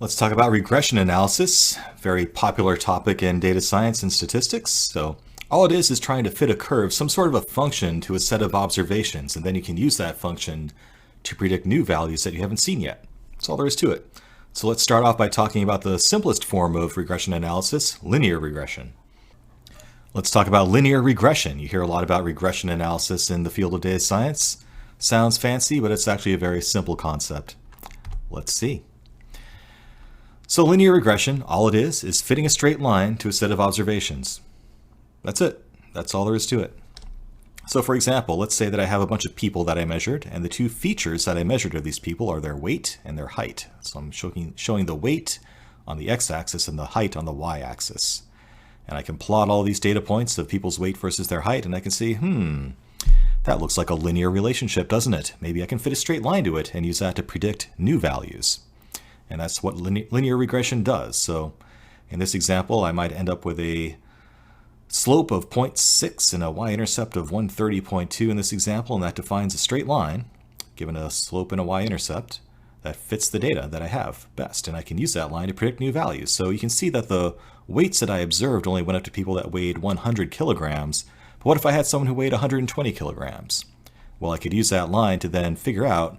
Let's talk about regression analysis, very popular topic in data science and statistics. So all it is trying to fit a curve, some sort of a function, to a set of observations, and then you can use that function to predict new values that you haven't seen yet. That's all there is to it. So let's start off by talking about the simplest form of regression analysis, linear regression. Let's talk about linear regression. You hear a lot about regression analysis in the field of data science. Sounds fancy, but it's actually a very simple concept. Let's see. So linear regression, all it is fitting a straight line to a set of observations. That's it. That's all there is to it. So for example, let's say that I have a bunch of people that I measured, and the two features that I measured of these people are their weight and their height. So I'm showing the weight on the x-axis and the height on the y-axis. And I can plot all these data points of people's weight versus their height, and I can see, that looks like a linear relationship, doesn't it? Maybe I can fit a straight line to it and use that to predict new values. And that's what linear regression does. So in this example, I might end up with a slope of 0.6 and a y-intercept of 130.2 in this example, and that defines a straight line, given a slope and a y-intercept, that fits the data that I have best. And I can use that line to predict new values. So you can see that the weights that I observed only went up to people that weighed 100 kilograms. But what if I had someone who weighed 120 kilograms? Well, I could use that line to then figure out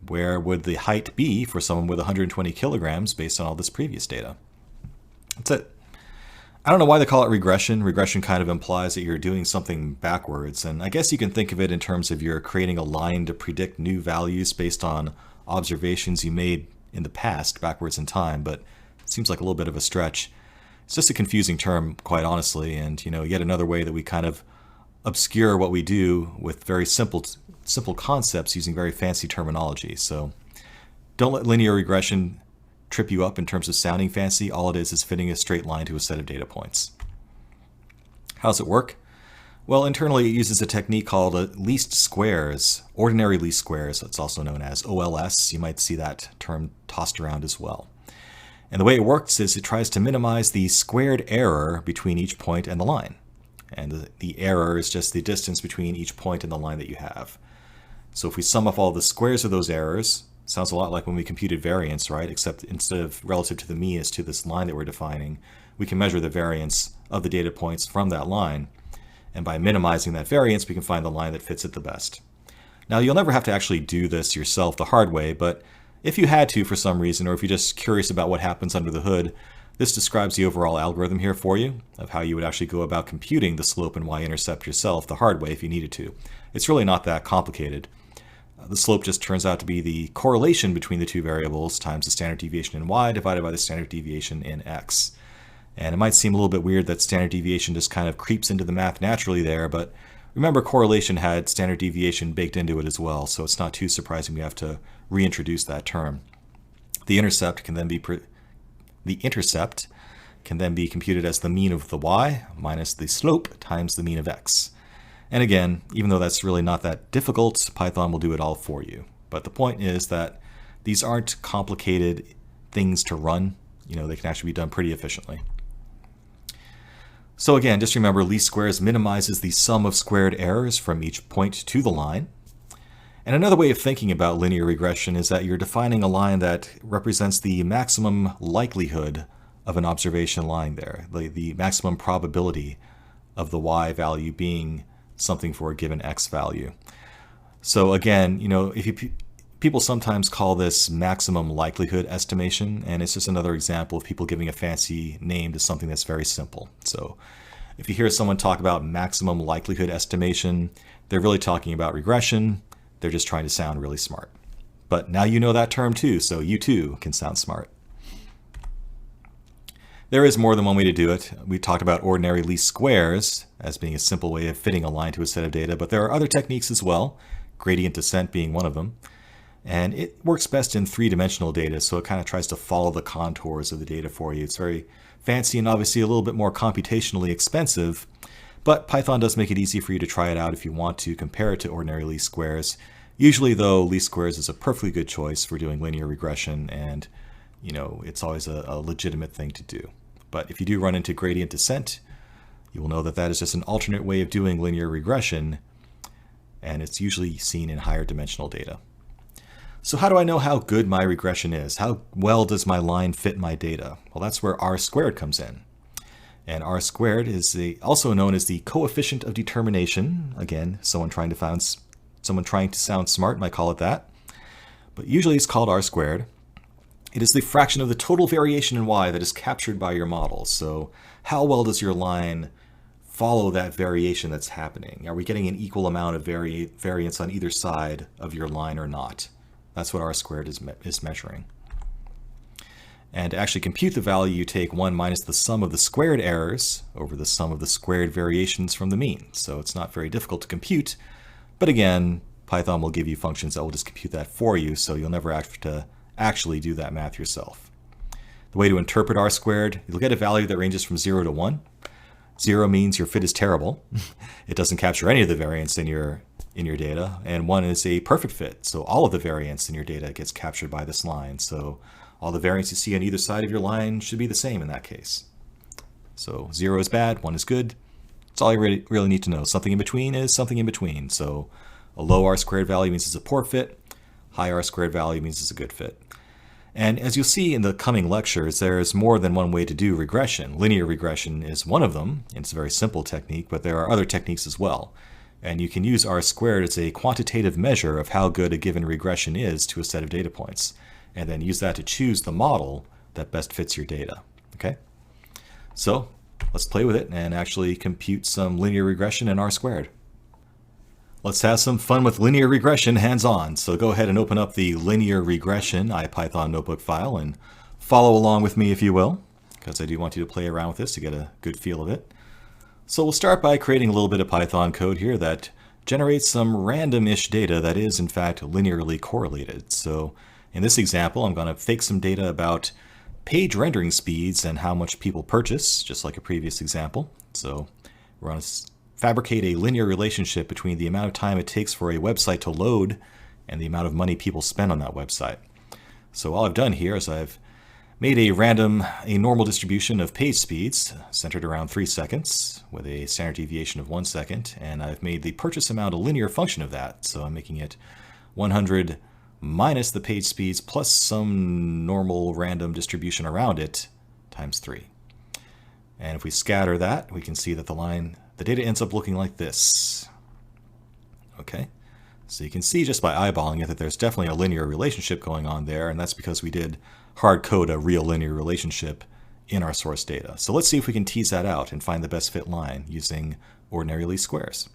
where would the height be for someone with 120 kilograms based on all this previous data. That's it. I don't know why they call it regression. Regression kind of implies that you're doing something backwards, and I guess you can think of it in terms of you're creating a line to predict new values based on observations you made in the past, backwards in time, but it seems like a little bit of a stretch. It's just a confusing term, quite honestly, and yet another way that we kind of obscure what we do with very simple concepts using very fancy terminology. So don't let linear regression trip you up in terms of sounding fancy. All it is fitting a straight line to a set of data points. How does it work? Well, internally it uses a technique called least squares, ordinary least squares. It's also known as OLS. You might see that term tossed around as well. And the way it works is it tries to minimize the squared error between each point and the line. And the error is just the distance between each point and the line that you have. So if we sum up all the squares of those errors, sounds a lot like when we computed variance, right? Except instead of relative to the mean as to this line that we're defining, we can measure the variance of the data points from that line. And by minimizing that variance, we can find the line that fits it the best. Now, you'll never have to actually do this yourself the hard way, but if you had to for some reason, or if you're just curious about what happens under the hood, this describes the overall algorithm here for you of how you would actually go about computing the slope and y-intercept yourself the hard way if you needed to. It's really not that complicated. The slope just turns out to be the correlation between the two variables times the standard deviation in y divided by the standard deviation in x. And it might seem a little bit weird that standard deviation just kind of creeps into the math naturally there, but remember correlation had standard deviation baked into it as well, so it's not too surprising we have to reintroduce that term. The intercept can then be computed as the mean of the y minus the slope times the mean of x. And again, even though that's really not that difficult, Python will do it all for you. But the point is that these aren't complicated things to run. They can actually be done pretty efficiently. So again, just remember least squares minimizes the sum of squared errors from each point to the line. And another way of thinking about linear regression is that you're defining a line that represents the maximum likelihood of an observation lying there, the maximum probability of the y value being something for a given x value. So again, people sometimes call this maximum likelihood estimation, and it's just another example of people giving a fancy name to something that's very simple. So if you hear someone talk about maximum likelihood estimation, they're really talking about regression. They're just trying to sound really smart. But now you know that term too, so you too can sound smart. There is more than one way to do it. We talked about ordinary least squares as being a simple way of fitting a line to a set of data, but there are other techniques as well, gradient descent being one of them. And it works best in three-dimensional data, so it kind of tries to follow the contours of the data for you. It's very fancy and obviously a little bit more computationally expensive, but Python does make it easy for you to try it out if you want to compare it to ordinary least squares. Usually, though, least squares is a perfectly good choice for doing linear regression, and it's always a legitimate thing to do. But if you do run into gradient descent, you will know that that is just an alternate way of doing linear regression, and it's usually seen in higher dimensional data. So how do I know how good my regression is? How well does my line fit my data? Well, that's where R squared comes in. And R squared is also known as the coefficient of determination. Again, someone trying to sound smart might call it that. But usually it's called R squared. It is the fraction of the total variation in Y that is captured by your model. So how well does your line follow that variation that's happening? Are we getting an equal amount of variance on either side of your line or not? That's what R squared is measuring. And to actually compute the value, you take 1 minus the sum of the squared errors over the sum of the squared variations from the mean. So it's not very difficult to compute. But again, Python will give you functions that will just compute that for you, so you'll never have to actually do that math yourself. The way to interpret R squared, you'll get a value that ranges from 0 to 1. 0 means your fit is terrible. It doesn't capture any of the variance in your data. And 1 is a perfect fit. So all of the variance in your data gets captured by this line. So all the variance you see on either side of your line should be the same in that case. So 0 is bad, 1 is good. That's all you really need to know. Something in between is something in between. So a low R squared value means it's a poor fit. High R squared value means it's a good fit. And as you'll see in the coming lectures, there's more than one way to do regression. Linear regression is one of them. It's a very simple technique, but there are other techniques as well. And you can use R squared as a quantitative measure of how good a given regression is to a set of data points, and then use that to choose the model that best fits your data. Okay? So let's play with it and actually compute some linear regression in R squared. Let's have some fun with linear regression hands-on. So go ahead and open up the linear regression IPython notebook file and follow along with me if you will, because I do want you to play around with this to get a good feel of it. So we'll start by creating a little bit of Python code here that generates some random-ish data that is in fact linearly correlated. So in this example, I'm going to fake some data about page rendering speeds and how much people purchase, just like a previous example. So we're going to fabricate a linear relationship between the amount of time it takes for a website to load and the amount of money people spend on that website. So all I've done here is I've made a normal distribution of page speeds centered around 3 seconds with a standard deviation of 1 second, and I've made the purchase amount a linear function of that. So I'm making it 100 minus the page speeds plus some normal random distribution around it times 3. And if we scatter that, we can see that the data ends up looking like this. Okay, so you can see just by eyeballing it that there's definitely a linear relationship going on there, and that's because we did hard code a real linear relationship in our source data. So let's see if we can tease that out and find the best fit line using ordinary least squares.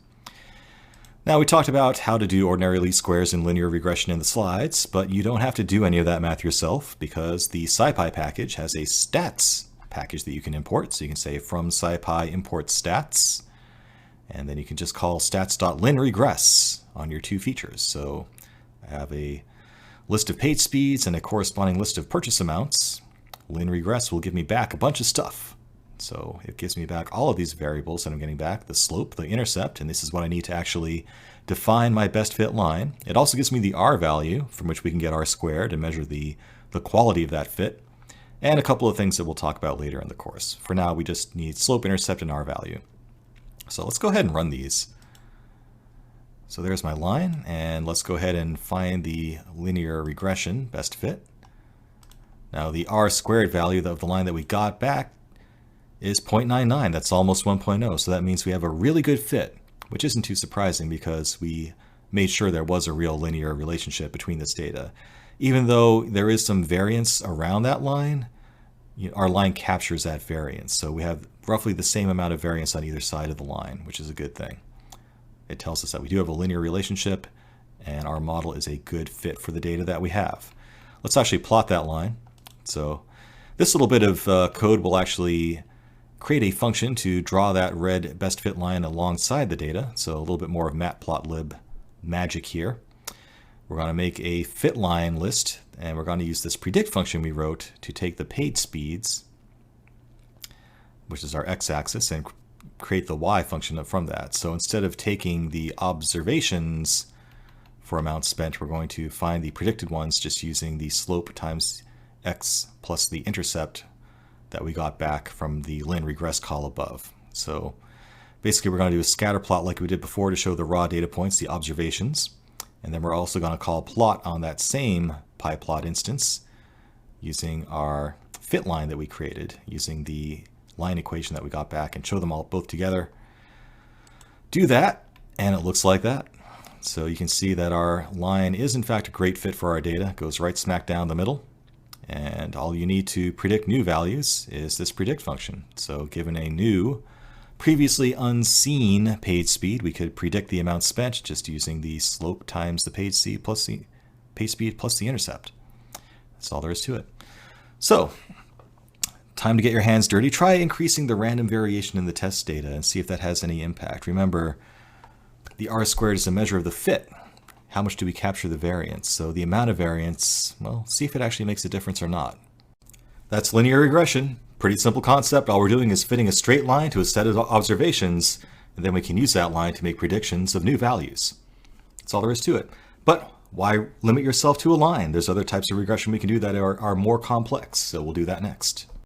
Now, we talked about how to do ordinary least squares in linear regression in the slides, but you don't have to do any of that math yourself because the SciPy package has a stats package that you can import. So you can say from SciPy import stats, and then you can just call stats.linregress on your 2 features. So I have a list of page speeds and a corresponding list of purchase amounts. Linregress will give me back a bunch of stuff. So it gives me back all of these variables that I'm getting back, the slope, the intercept, and this is what I need to actually define my best fit line. It also gives me the R value from which we can get R squared and measure the quality of that fit, and a couple of things that we'll talk about later in the course. For now, we just need slope, intercept, and R value. So let's go ahead and run these. So there's my line, and let's go ahead and find the linear regression best fit. Now the R squared value of the line that we got back is 0.99. That's almost 1.0. So that means we have a really good fit, which isn't too surprising because we made sure there was a real linear relationship between this data. Even though there is some variance around that line, our line captures that variance. So we have roughly the same amount of variance on either side of the line, which is a good thing. It tells us that we do have a linear relationship and our model is a good fit for the data that we have. Let's actually plot that line. So this little bit of code will actually create a function to draw that red best fit line alongside the data. So a little bit more of matplotlib magic here. We're going to make a fit line list, and we're going to use this predict function we wrote to take the page speeds, which is our x-axis, and create the y function from that. So instead of taking the observations for amounts spent, we're going to find the predicted ones just using the slope times x plus the intercept that we got back from the linregress call above. So basically we're going to do a scatter plot like we did before to show the raw data points, the observations. And then we're also going to call plot on that same pyplot instance using our fit line that we created, using the line equation that we got back, and show them all both together. Do that, and it looks like that. So you can see that our line is in fact a great fit for our data. It goes right smack down the middle. And all you need to predict new values is this predict function. So given a new, previously unseen page speed, we could predict the amount spent just using the slope times the page speed plus the intercept. That's all there is to it. So, time to get your hands dirty. Try increasing the random variation in the test data and see if that has any impact. Remember, the R squared is a measure of the fit. How much do we capture the variance? So the amount of variance, well, see if it actually makes a difference or not. That's linear regression. Pretty simple concept. All we're doing is fitting a straight line to a set of observations, and then we can use that line to make predictions of new values. That's all there is to it. But why limit yourself to a line? There's other types of regression we can do that are more complex, so we'll do that next.